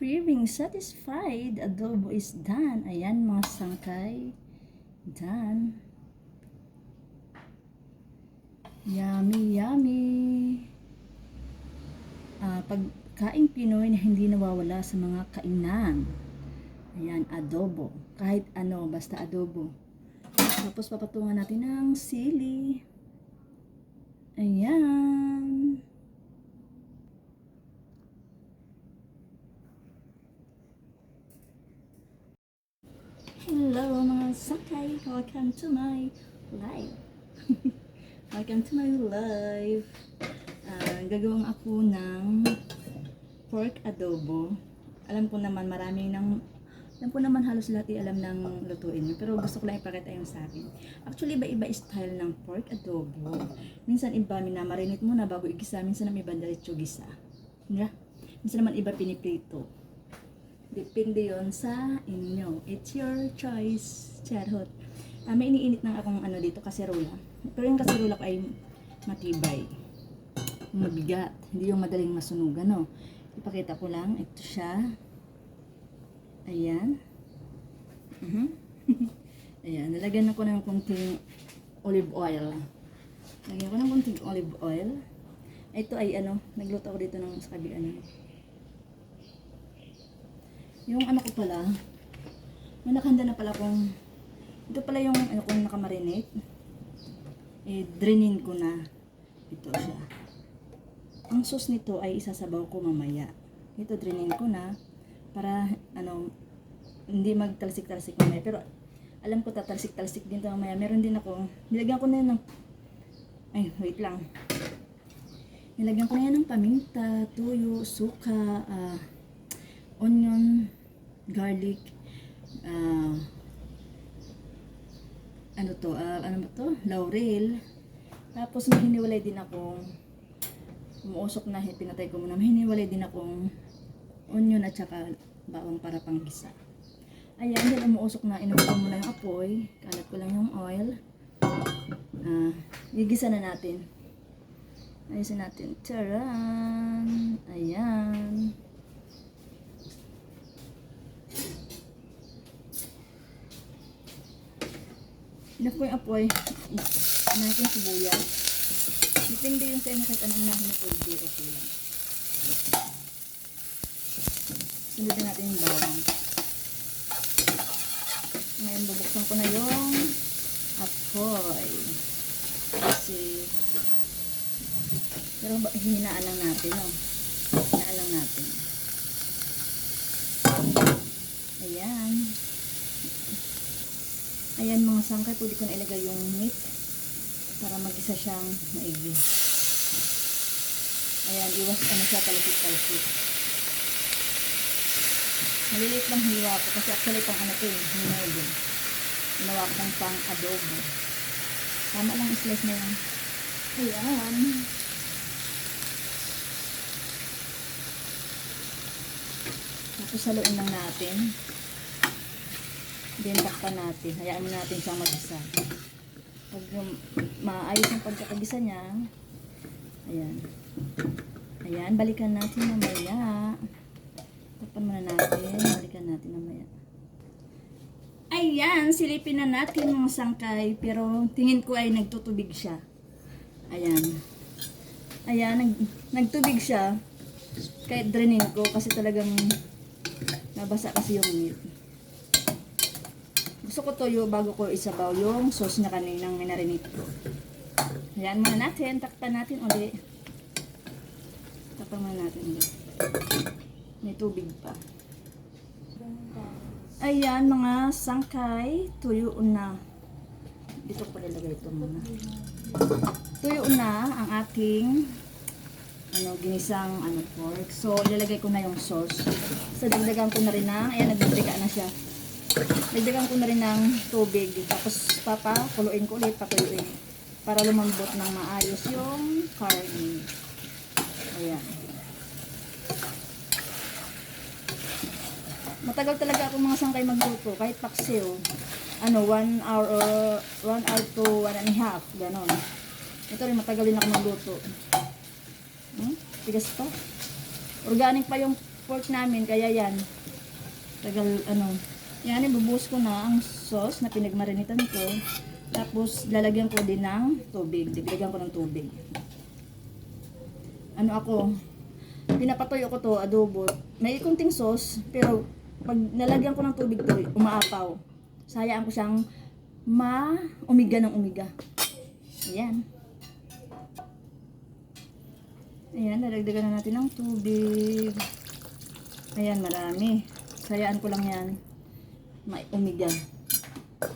craving satisfied. Adobo is done. Ayan mga sangkay. Done. Yummy, yummy. Pagkaing Pinoy na hindi nawawala sa mga kainan. Ayan, adobo. Kahit ano, basta adobo. Tapos papatungan natin ng sili. Ayan. Hello mga sakay. Welcome to my live. Welcome to my live. Gagawin ako ng pork adobo. Alam ko naman halos lahat alam ng lutuin nyo. Pero gusto ko lang ipakita yung sa akin. Actually, iba-iba style ng pork adobo. Minsan iba, minamarinate muna bago igisa. Minsan naman iba diretso gisa. Yeah? Minsan naman iba piniprito. Depende yon sa inyo. It's your choice. Charot. May iniinit ng akong dito, kaserola. Pero yung kaserola ko ay matibay. Mabigat. Hindi yung madaling masunugan, no? Ipakita ko lang. Ito siya. Ayan. Ayan. Nalagyan ako ng konting olive oil. Lagyan ko ng konting olive oil. Ito ay nagluto ako dito ng sa kabilang. Yung ko pala, may nakahanda na pala kung, ito pala yung kung nakamarinate. Drainin ko na. Ito siya. Ang sauce nito ay isasabaw ko mamaya. Ito drainin ko na para hindi magtalsik-talsik mamaya. Pero alam ko tatalsik-talsik din ito mamaya. Meron din ako, nilagyan ko na yan ng, wait lang. Nilagyan ko na yan ng paminta, tuyo, suka, onion, garlic, laurel. Tapos may hiniwalay din akong, umuusok na, pinatay ko muna, may hiniwalay din akong onion at saka bawang para panggisa. Ayan, then umuusok na, inubos ko muna yung apoy, kalat ko lang yung oil. Gigisa na natin. Ayusin natin. Taran! Ayan. Enough ko yung apoy. Natin sibuyas. Depende yung sa inyo kahit anong nahin na pwede. Okay lang. Sunodin natin yung bawang. Ngayon bubuksan ko na yung apoy. Kasi pero hinaan lang natin. Hinaan lang natin. Ayan. Ayan mga sangkay, pwede ko na ilagay yung meat para mag-isa siyang maigi. Ayan, iwas siya, talsik-talsik. Maliliit lang hiwa ko kasi actually pang hinodo. Ginawa ko pang adobo. Tama lang slice na yan. Ayan. Tapos haluin lang natin. Then takpan natin. Hayaan mo natin siyang mag-isa. Pag maayos ang pagkakagisa niya, ayan. Ayan, balikan natin mamaya. Takpan muna natin. Balikan natin mamaya. Ayan, silipin na natin mga sangkay. Pero tingin ko ay nagtutubig siya. Ayan. Ayan, nagtubig siya. Kahit drainin ko kasi talagang nabasa kasi yung meat. Gusto ko toyo bago ko isabaw yung sauce na kaninang minarinate ko. Ayan muna natin. Takpan natin ulit. Takpan muna natin ulit. May tubig pa. Ayan mga sangkay. Tuyo na. Dito ko nilagay ito muna. Tuyo na ang ating ginisang pork. So, ilalagay ko na yung sauce. So, dagdagan ko na rin ayan, nagbibrika na siya. Dagdagan ko na rin ng tubig. Tapos papakuluin ko ulit, patuyuin. Para lumambot ng maayos yung karne. Ayan. Matagal talaga ako mga sangkay magluto. Kahit paksiw. 1 hour or 1 hour to 1.5. Ganon. Ito rin matagal din ako magluto. Tigas pa. Organic pa yung pork namin, kaya yan. Tagal, yan, ibubuhos ko na ang sauce na pinagmarinitan ko. Tapos, lalagyan ko din ng tubig. Lalagyan ko ng tubig. Pinapatoy ko to, adobo. May kunting sauce, pero pag nalagyan ko ng tubig to, umaapaw. Sayaan ko siyang umiga ng umiga. Ayan. Ayan, nalagdagan na natin ng tubig. Ayan, marami. Sayaan ko lang yan. Umiga.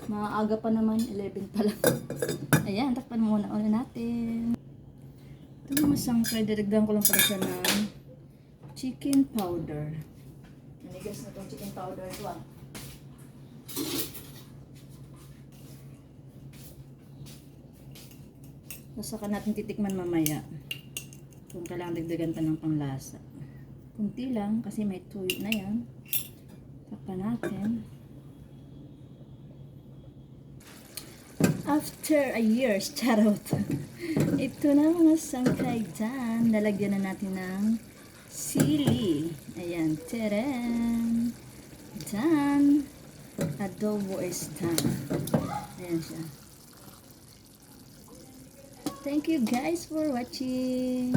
Maaga pa naman, 11 pa lang. Ayan, takpan muna natin. Ito mga sangkay, daragdagan ko lang pala siya ng chicken powder. Nanigas na itong chicken powder ito ah. Saka natin titikman mamaya kung kailangan dagdagan pa ng panglasa. Kunti lang kasi may tuyo na yan. Takpan natin. After a year, charot. Ito na mga sangkay dyan. Lalagyan na natin ng sili. Ayan, teren. Dyan. Adobo is done. Ayan siya. Thank you guys for watching.